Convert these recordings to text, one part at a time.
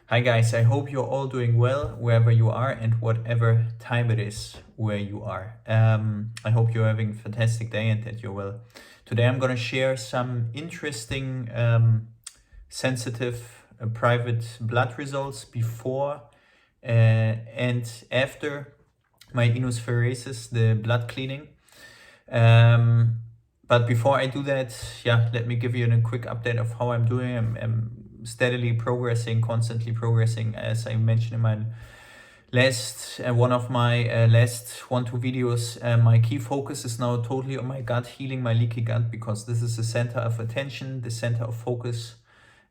Hi guys, I hope you're all doing well wherever you are and whatever time it is where you are. I hope you're having a fantastic day and that you're well. Today I'm going to share some interesting, sensitive, private blood results before and after my inuspheresis, the blood cleaning. But before I do that, let me give you a quick update of how I'm doing. I'm steadily progressing, constantly progressing. As I mentioned in my last one of my last 1-2 videos, my key focus is now totally on my gut, healing my leaky gut, because this is the center of attention, the center of focus,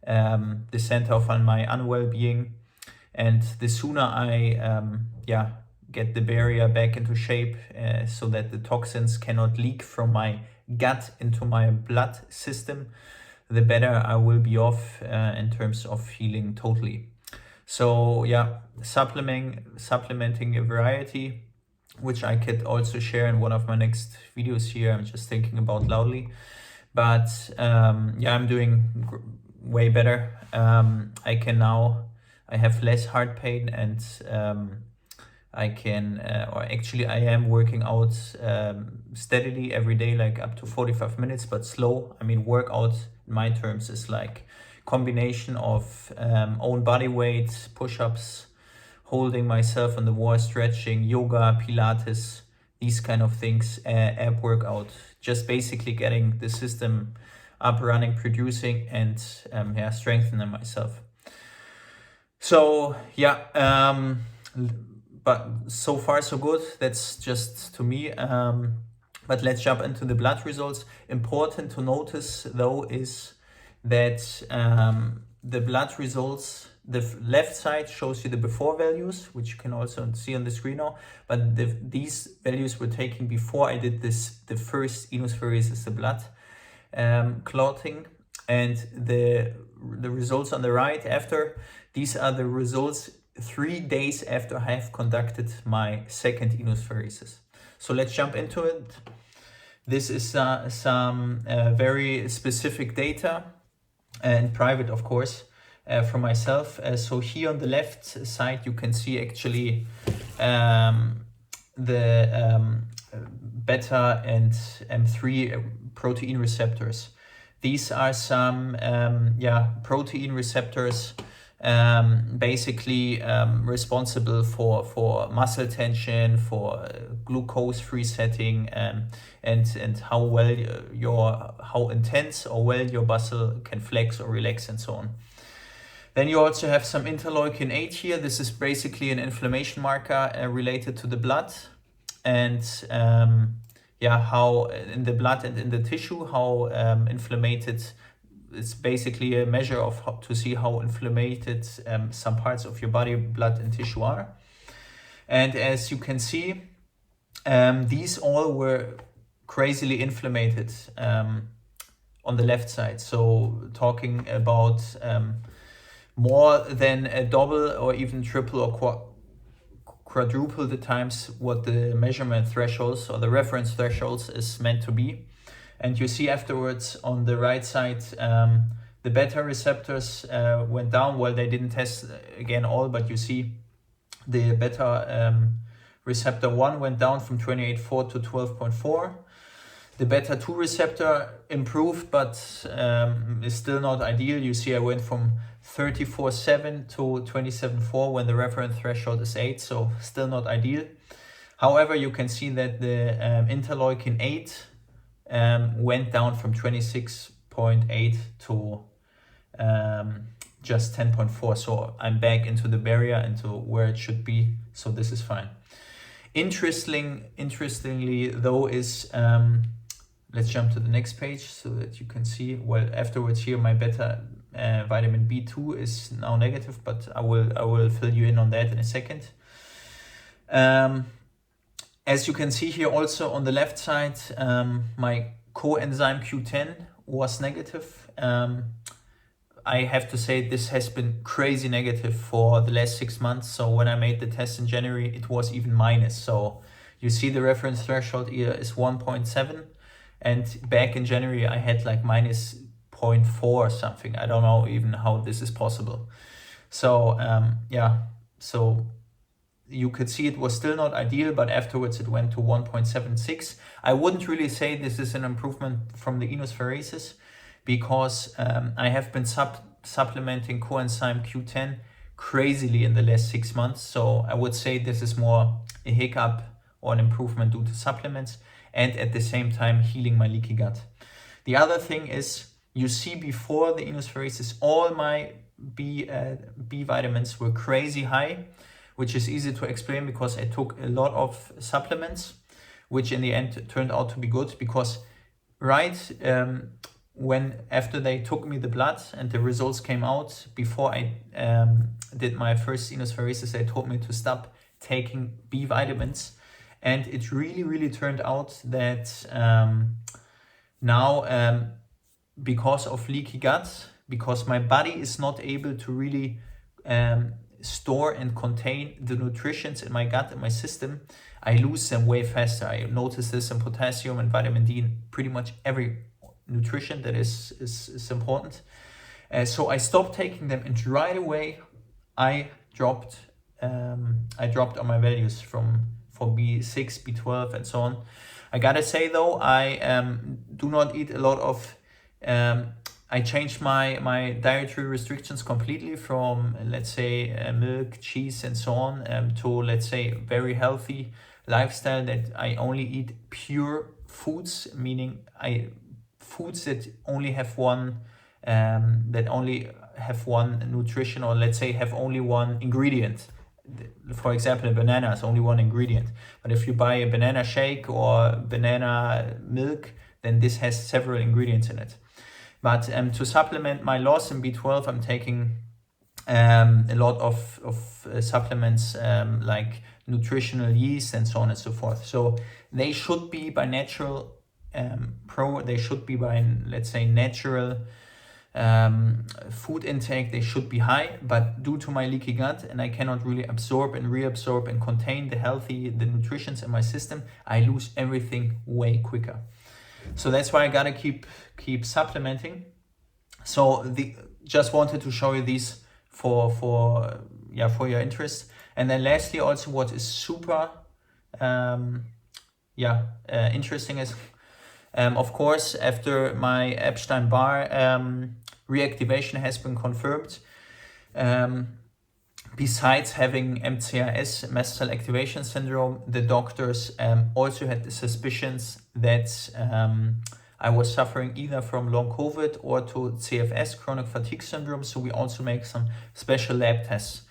the center of my unwell being. And the sooner I get the barrier back into shape, so that the toxins cannot leak from my gut into my blood system, the better I will be off in terms of healing totally. So supplementing a variety, which I could also share in one of my next videos here. I'm just thinking about loudly, but I'm doing way better. I have less heart pain, and I am working out steadily every day, like up to 45 minutes, but slow. I mean, workout in my terms is like combination of own body weight, push-ups, holding myself on the wall, stretching, yoga, Pilates, these kind of things, ab workout, just basically getting the system up, running, producing, and strengthening myself. So but so far so good. That's just to me. But let's jump into the blood results. Important to notice though is that the blood results, the left side shows you the before values, which you can also see on the screen now, but these values were taken before I did the first inuspheresis, the blood clotting, and the results on the right after. These are the results 3 days after I have conducted my second inuspheresis. So let's jump into it. This is some very specific data, and private, of course, from myself. So here on the left side, you can see actually the beta and M3 protein receptors. These are some protein receptors basically responsible for muscle tension, for glucose free setting, and how intense or well your muscle can flex or relax and so on. Then you also have some interleukin 8 here. This is basically an inflammation marker related to the blood, and how in the blood and in the tissue, how inflamed. It's basically a measure of to see how inflamed some parts of your body, blood and tissue are. And as you can see, these all were crazily inflamed on the left side. So talking about more than a double or even triple or quadruple the times what the measurement thresholds or the reference thresholds is meant to be. And you see afterwards on the right side, the beta receptors went down. Well, they didn't test again all, but you see the beta receptor 1 went down from 28.4 to 12.4. The beta 2 receptor improved, but is still not ideal. You see I went from 34.7 to 27.4 when the reference threshold is 8, so still not ideal. However, you can see that the interleukin 8 went down from 26.8 to just 10.4. So I'm back into the barrier, into where it should be. So this is fine. Interestingly though is, let's jump to the next page so that you can see. Well, afterwards here, my beta vitamin B2 is now negative, but I will fill you in on that in a second. As you can see here also on the left side, my coenzyme Q10 was negative. I have to say this has been crazy negative for the last 6 months. So when I made the test in January, it was even minus. So you see the reference threshold here is 1.7. And back in January, I had like minus 0.4 or something. I don't know even how this is possible. So yeah, so you could see it was still not ideal, but afterwards it went to 1.76. I wouldn't really say this is an improvement from the inuspheresis, because I have been supplementing coenzyme Q10 crazily in the last 6 months. So I would say this is more a hiccup or an improvement due to supplements, and at the same time healing my leaky gut. The other thing is, you see before the inuspheresis, all my B vitamins were crazy high, which is easy to explain because I took a lot of supplements, which in the end turned out to be good, because when after they took me the blood and the results came out, before I did my first inuspheresis, they told me to stop taking B vitamins. And it really turned out that now, because of leaky gut, because my body is not able to really store and contain the nutrients in my gut and my system, I lose them way faster. I notice this in potassium and vitamin D in pretty much every nutrition that is important. So I stopped taking them, and right away I dropped on my values for B6, B12, and so on. I gotta say though, I do not eat a lot of. I changed my dietary restrictions completely from, let's say, milk, cheese, and so on, to, let's say, very healthy lifestyle that I only eat pure foods, meaning foods that only have one nutrition, or let's say have only one ingredient. For example, a banana is only one ingredient, but if you buy a banana shake or banana milk, then this has several ingredients in it. But to supplement my loss in B12, I'm taking a lot of supplements like nutritional yeast and so on and so forth. So they should be by natural they should be by, let's say, natural food intake, they should be high, but due to my leaky gut, and I cannot really absorb and reabsorb and contain the nutrients in my system, I lose everything way quicker. So that's why I gotta keep supplementing. So just wanted to show you these for your interest. And then lastly, also what is super interesting is, of course, after my Epstein-Barr reactivation has been confirmed, besides having MCIS, mast cell activation syndrome, the doctors also had the suspicions that I was suffering either from long COVID or to CFS, chronic fatigue syndrome. So we also make some special lab tests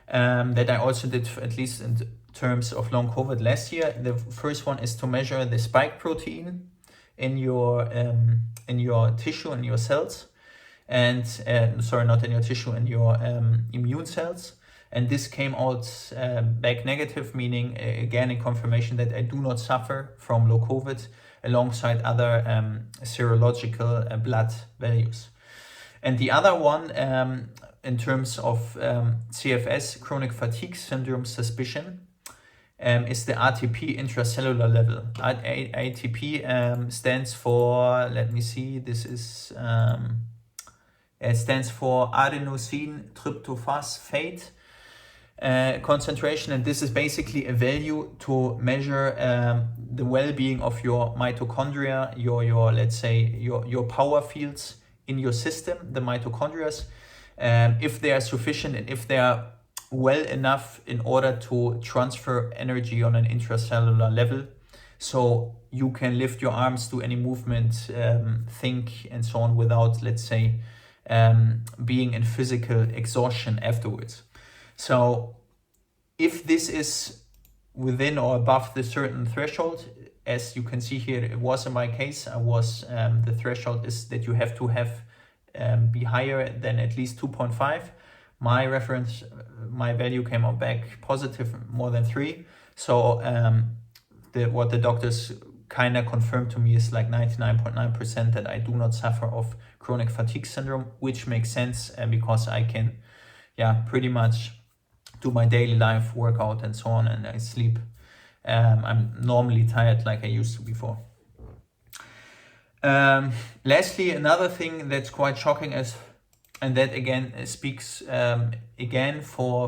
that I also did, at least in terms of long COVID last year. The first one is to measure the spike protein in your tissue and your cells, and not in your tissue, in your immune cells. And this came out back negative, meaning again a confirmation that I do not suffer from low COVID, alongside other serological blood values. And the other one, in terms of CFS, chronic fatigue syndrome suspicion, is the ATP intracellular level. ATP stands for, let me see, this is, it stands for adenosine tryptophosphate concentration, and this is basically a value to measure the well-being of your mitochondria, your let's say your power fields in your system, the mitochondria, if they are sufficient and if they are well enough in order to transfer energy on an intracellular level, so you can lift your arms, do any movement, think, and so on, without, let's say, being in physical exhaustion afterwards. So if this is within or above the certain threshold, as you can see here, it was in my case, the threshold is that you have to be higher than at least 2.5. My value came out back positive, more than 3. So what the doctors kind of confirmed to me is like 99.9% that I do not suffer of chronic fatigue syndrome, which makes sense because I can pretty much do my daily life, workout and so on, and I sleep. I'm normally tired like I used to before. Lastly, another thing that's quite shocking is And that again speaks again for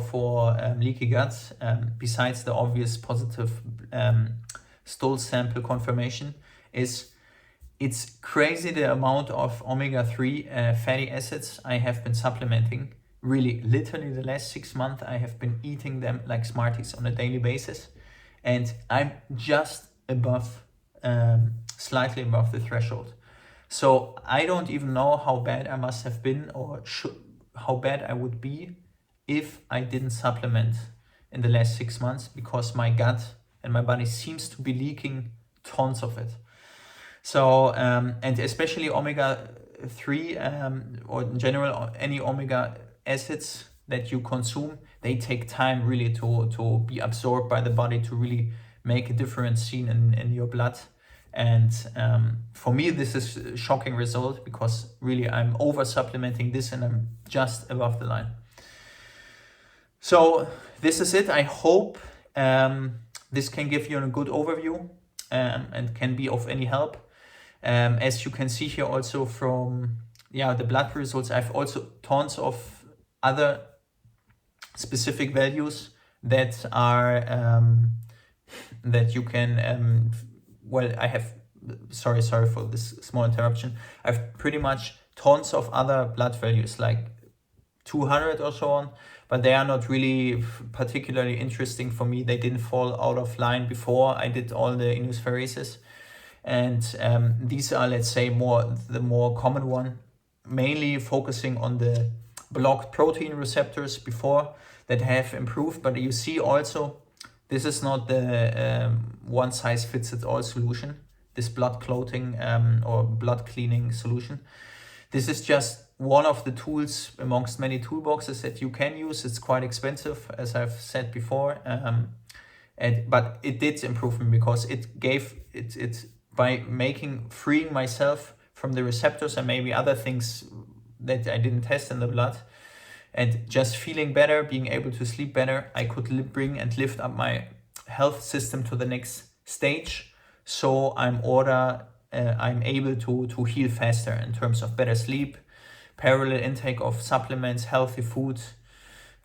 leaky gut, besides the obvious positive stool sample confirmation, is it's crazy the amount of omega-3 fatty acids I have been supplementing. Really, literally the last 6 months I have been eating them like Smarties on a daily basis. And I'm just above, slightly above the threshold. So I don't even know how bad I must have been, or how bad I would be if I didn't supplement in the last 6 months, because my gut and my body seems to be leaking tons of it. So, and especially omega-3, or in general, any omega acids that you consume, they take time really to be absorbed by the body, to really make a difference seen in your blood. And for me, this is a shocking result, because really I'm over supplementing this and I'm just above the line. So this is it. I hope this can give you a good overview and can be of any help. As you can see here also from the blood results, I've also tons of other specific values that are that you can I have, sorry for this small interruption, I've pretty much tons of other blood values, like 200 or so on, but they are not really particularly interesting for me. They didn't fall out of line before I did all the inuspheresis. And these are, let's say, the more common one, mainly focusing on the blocked protein receptors before that have improved. But you see also, this is not the one size fits it all solution, this blood clotting or blood cleaning solution. This is just one of the tools amongst many toolboxes that you can use. It's quite expensive, as I've said before, but it did improve me, because it gave it by freeing myself from the receptors and maybe other things that I didn't test in the blood, and just feeling better, being able to sleep better, I could bring and lift up my health system to the next stage. So I'm able to heal faster in terms of better sleep, parallel intake of supplements, healthy food,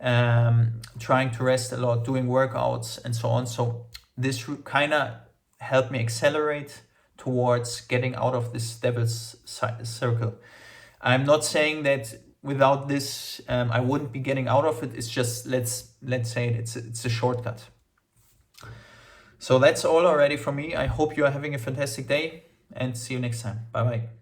trying to rest a lot, doing workouts, and so on. So this kind of helped me accelerate towards getting out of this devil's circle. I'm not saying that without this I wouldn't be getting out of it. It's just, let's say it's a shortcut. So that's all already from me. I hope you are having a fantastic day, and see you next time. Bye bye.